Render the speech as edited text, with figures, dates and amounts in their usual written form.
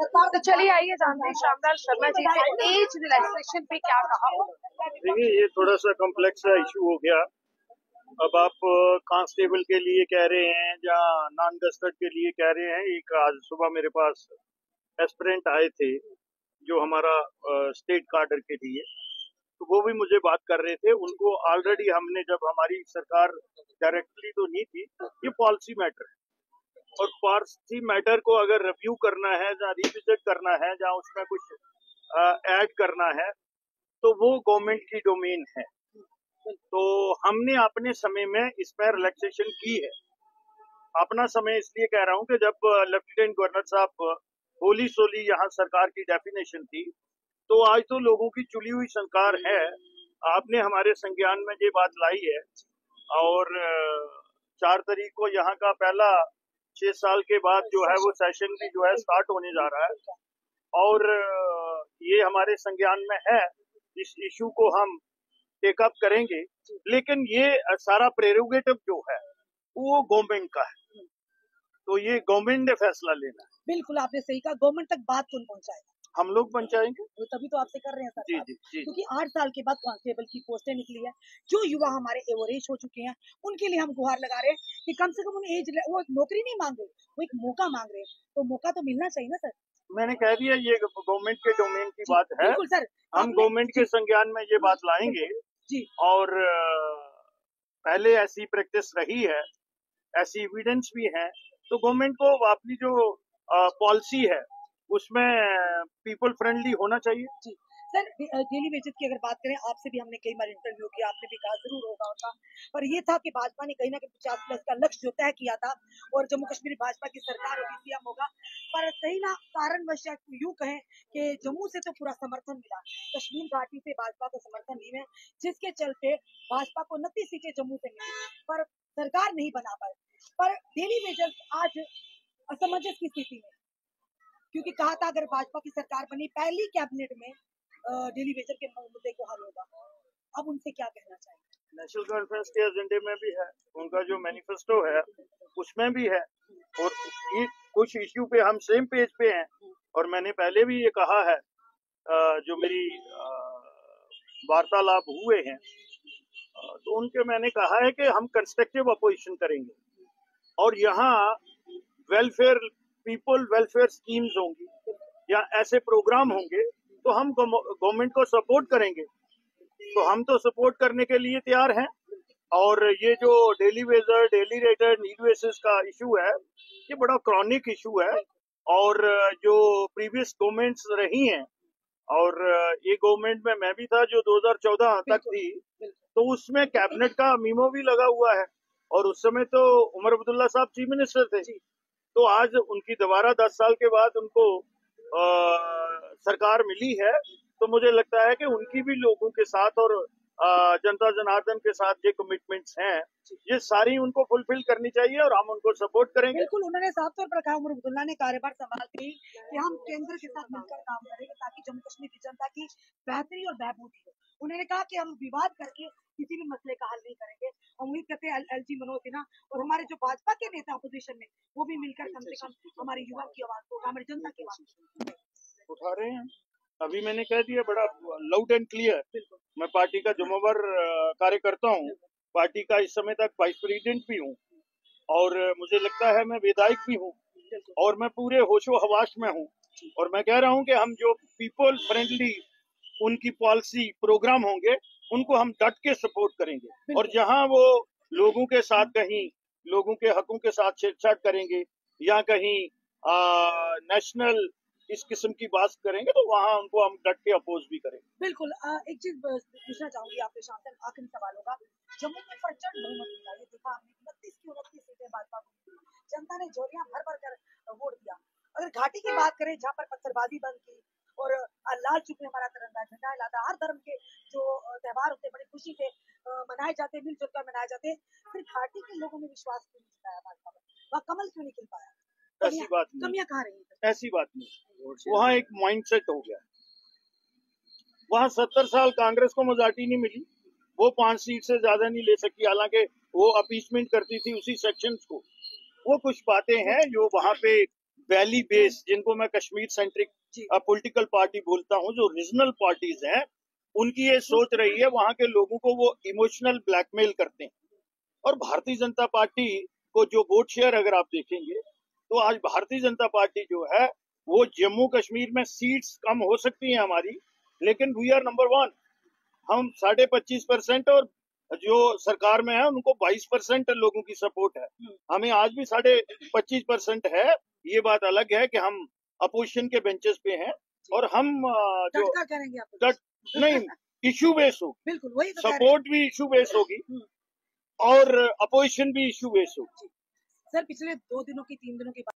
तो चलिए आइए जानते हैं श्यामलाल शर्मा जी से एज रिलैक्सेशन पे क्या कहा। देखिए, ये थोड़ा सा कॉम्प्लेक्स इशू हो गया। अब आप कांस्टेबल के लिए कह रहे हैं या नॉन गस्टेड के लिए कह रहे हैं। एक आज सुबह मेरे पास एस्पिरेंट आए थे जो हमारा स्टेट कार्डर के लिए, तो वो भी मुझे बात कर रहे थे। उनको ऑलरेडी हमने, जब हमारी सरकार डायरेक्टली तो नहीं थी, ये पॉलिसी मैटर है और पॉलिसी मैटर को अगर रिव्यू करना है या रिविजिट करना है या उसमें कुछ ऐड करना है तो वो गवर्नमेंट की डोमेन है। तो हमने अपने समय में इसमें रिलैक्सेशन की है। अपना समय इसलिए कह रहा हूं कि जब लेफ्टिनेंट गवर्नर साहब होली सोली यहाँ सरकार की डेफिनेशन थी, तो आज तो लोगों की चुनी हुई सरकार है। आपने हमारे संज्ञान में ये बात लाई है और 4 तारीख को यहाँ का पहला 6 साल के बाद जो है वो सेशन भी जो है स्टार्ट होने जा रहा है और ये हमारे संज्ञान में है। इस इशू को हम टेकअप करेंगे, लेकिन ये सारा प्रेरोगेटिव जो है वो गवर्नमेंट का है, तो ये गवर्नमेंट ने फैसला लेना है। बिल्कुल आपने सही कहा। गवर्नमेंट तक बात कौन पहुंचाएगा? हम लोग पहुंचाएंगे। तो तभी तो आपसे कर रहे हैं जी सर। जी जी। क्योंकि 8 साल के बाद कांस्टेबल की पोस्टें निकली है, जो युवा हमारे एवरेज हो चुके हैं उनके लिए हम गुहार लगा रहे हैं कि कम से कम उन्हें एज, वो नौकरी नहीं मांग रहे, वो एक मौका मांग रहे हैं, तो मौका तो मिलना चाहिए ना सर। मैंने कह दिया ये गवर्नमेंट के डोमेन की बात है। बिल्कुल सर, हम गवर्नमेंट के संज्ञान में ये बात लाएंगे जी। और पहले ऐसी प्रैक्टिस रही है, ऐसी एविडेंस भी है, तो गवर्नमेंट को अपनी जो पॉलिसी है उसमें पीपल फ्रेंडली होना चाहिए। जी सर, डेली वेजेस की अगर बात करें, आपसे भी हमने कई बार इंटरव्यू किया, आपने भी कहा जरूर होगा, पर ये था कि भाजपा ने कहीं ना कहीं 50+ का लक्ष्य जो तय किया था और जम्मू कश्मीर भाजपा की सरकार होगी, सीएम होगा, पर कहीं ना कारणवश यूं कहें कि जम्मू से तो पूरा समर्थन मिला, कश्मीर घाटी से भाजपा को समर्थन नहीं है, जिसके चलते भाजपा को 29 सीटें जम्मू से मिली पर सरकार नहीं बना पाए। पर डेली वेजेस आज असमंजस की स्थिति में, क्योंकि कहा था अगर भाजपा की सरकार बनी पहली कैबिनेट में डेली वेजर के मुद्दे को हल होगा। अब उनसे क्या कहना चाहिए? नेशनल कॉन्फ्रेंस के एजेंडे में भी है, उनका जो मैनिफेस्टो है उसमें भी है और ये कुछ इश्यू पे हम सेम पेज पे हैं। और मैंने पहले भी ये कहा है, जो मेरी वार्तालाप हुए हैं तो उनके मैंने कहा है कि हम कंस्ट्रक्टिव अपोजिशन करेंगे और यहाँ वेलफेयर, पीपल वेलफेयर स्कीम्स होंगी या ऐसे प्रोग्राम होंगे तो हम गवर्नमेंट को सपोर्ट करेंगे। तो हम तो सपोर्ट करने के लिए तैयार हैं। और ये जो daily Vaser, daily rater, need basis का इशू है, ये बड़ा क्रॉनिक इशू है और जो प्रीवियस गवर्नमेंट्स रही हैं और ये गवर्नमेंट में मैं भी था जो 2014 तक थी, तो उसमें कैबिनेट का मीमो भी लगा हुआ है और उस समय तो उमर अब्दुल्ला साहब चीफ मिनिस्टर थे। तो आज उनकी दोबारा 10 साल के बाद उनको सरकार मिली है, तो मुझे लगता है कि उनकी भी लोगों के साथ और जनता जनार्दन के साथ जो कमिटमेंट्स हैं ये सारी उनको फुलफिल करनी चाहिए और हम उनको सपोर्ट करेंगे। बिल्कुल, उन्होंने साफ तौर पर कहा, उमर अब्दुल्ला ने कार्यभार संभालते ही कि हम केंद्र के साथ मिलकर काम करेंगे ताकि जम्मू कश्मीर की जनता की बेहतरी और बहबूदी हो। उन्होंने कहा कि हम विवाद करके किसी भी मसले का हल नहीं करेंगे। उम्मीद करते हैं एलजी मनोज सिन्हा और हमारे जो भाजपा के नेता अपोजिशन में वो भी मिलकर कम से कम हमारी युवा की आवाज को, हमारी जनता की आवाज उठा रहे हैं। अभी मैंने कह दिया बड़ा लाउड एंड क्लियर, मैं पार्टी का जुम्मेवार कार्यकर्ता हूँ, पार्टी का इस समय तक वाइस प्रेसिडेंट भी हूँ और मुझे लगता है मैं विधायक भी हूँ और मैं पूरे होशो हवास में हूँ और मैं कह रहा हूँ कि हम जो पीपल फ्रेंडली उनकी पॉलिसी प्रोग्राम होंगे उनको हम डट के सपोर्ट करेंगे और जहां वो लोगों के साथ कहीं लोगों के हकों के साथ छेड़छाड़ करेंगे या कहीं नेशनल इस किस्म की बात करेंगे तो वहां उनको हम डट के अपोज भी करेंगे। बिल्कुल। एक चीज पूछना चाहूंगी आपके शासन, आखिरी सवाल होगा, जम्मू में प्रचंड बहुमत मिला, ये देखा हमने 29 की 29 सीटें भाजपा को, जनता ने झोलियां भर भर कर वोट दिया। अगर घाटी की बात करें जहाँ पर पत्थरबाजी बंद की और लाल चुप ने हमारा तिरंगा झंडा हिलाता, हर धर्म के जो त्योहार होते बड़ी खुशी से मनाए जाते, मिलजुल कर मनाए जाते, फिर घाटी के लोगों ने विश्वास क्यों नहीं जताया भाजपा पर, वह कमल क्यों नहीं खिल पाया? ऐसी बात नहीं, कमियां कहाँ रही? ऐसी बात नहीं, वहाँ एक माइंडसेट हो गया। वहाँ 70 साल कांग्रेस को मेजॉरिटी नहीं मिली, वो 5 सीट से ज्यादा नहीं ले सकी, हालांकि वो अपीसमेंट करती थी उसी सेक्शन को। वो कुछ बातें हैं जो वहाँ पे वैली बेस, जिनको मैं कश्मीर सेंट्रिक जी पॉलिटिकल पार्टी बोलता हूँ, जो रीजनल पार्टीज हैं, उनकी ये सोच रही है, वहां के लोगों को वो इमोशनल ब्लैकमेल करते हैं। और भारतीय जनता पार्टी को जो वोट शेयर अगर आप देखेंगे, तो आज भारतीय जनता पार्टी जो है वो जम्मू कश्मीर में सीट्स कम हो सकती हैं हमारी, लेकिन वी आर नंबर 1। हम 25.5% और जो सरकार में है उनको 22% लोगों की सपोर्ट है। हमें आज भी 25.5% है। ये बात अलग है कि हम अपोजिशन के बेंचेस पे हैं और हम जो टटका करेंगे आप तट नहीं, इशू बेस होगी, बिल्कुल वही तो कह रहे सपोर्ट भी इशू बेस होगी हैं। और अपोजिशन भी इशू बेस होगी। सर पिछले 2 दिनों की 3 दिनों की